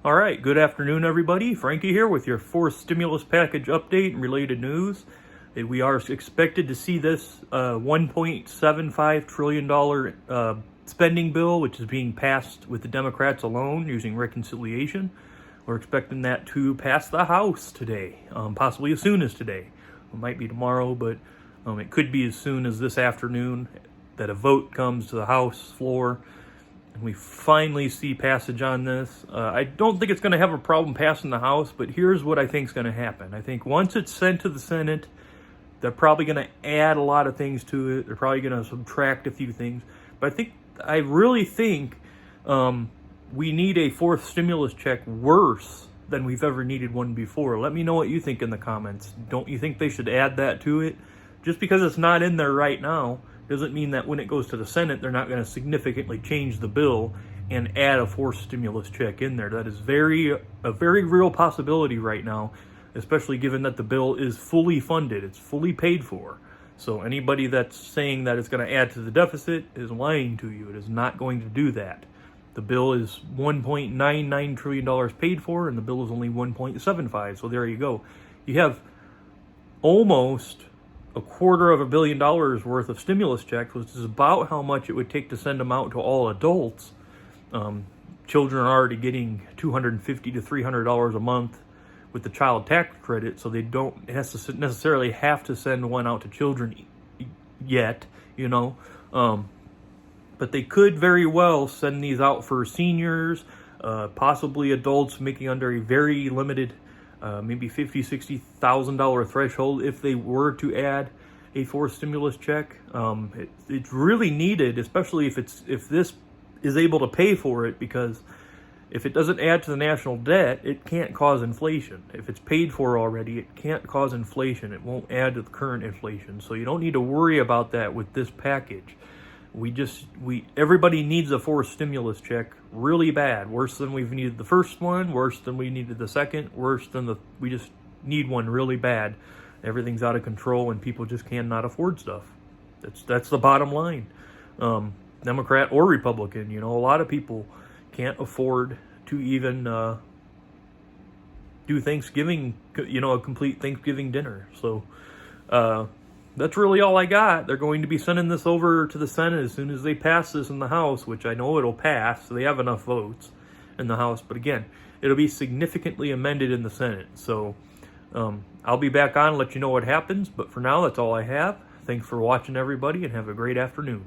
All right, good afternoon, everybody. Frankie here with your fourth stimulus package update and related news. We are expected to see this $1.75 trillion spending bill, which is being passed with the Democrats alone using reconciliation. We're expecting that to pass the House today, possibly as soon as today. It might be tomorrow, but it could be as soon as this afternoon that a vote comes to the House floor. And we finally see passage on this. I don't think it's going to have a problem passing the House, but here's what I think is going to happen. I think once it's sent to the Senate, they're probably going to add a lot of things to it. They're probably going to subtract a few things. But I really think we need a fourth stimulus check worse than we've ever needed one before. Let me know what you think in the comments. Don't you think they should add that to it? Just because it's not in there right now doesn't mean that when it goes to the Senate, they're not going to significantly change the bill and add a fourth stimulus check in there. That is a very real possibility right now, especially given that the bill is fully funded. It's fully paid for. So anybody that's saying that it's going to add to the deficit is lying to you. It is not going to do that. The bill is $1.99 trillion paid for, and the bill is only $1.75. So there you go. You have almost $250 million worth of stimulus checks, which is about how much it would take to send them out to all adults. Children are already getting $250 to $300 a month with the child tax credit, so they don't necessarily have to send one out to children yet, but they could very well send these out for seniors, possibly adults making under a very limited maybe $50,000, $60,000 threshold if they were to add a fourth stimulus check. It's really needed, especially if this is able to pay for it, because if it doesn't add to the national debt, it can't cause inflation. If it's paid for already, it can't cause inflation. It won't add to the current inflation. So you don't need to worry about that with this package. Everybody needs a fourth stimulus check really bad. Worse than we've needed the first one, worse than we needed the second, we just need one really bad. Everything's out of control and people just cannot afford stuff. That's the bottom line. Democrat or Republican, a lot of people can't afford to even do Thanksgiving, a complete Thanksgiving dinner. So, that's really all I got. They're going to be sending this over to the Senate as soon as they pass this in the House, which I know it'll pass. So they have enough votes in the House. But again, it'll be significantly amended in the Senate. So I'll be back on and let you know what happens. But for now, that's all I have. Thanks for watching, everybody, and have a great afternoon.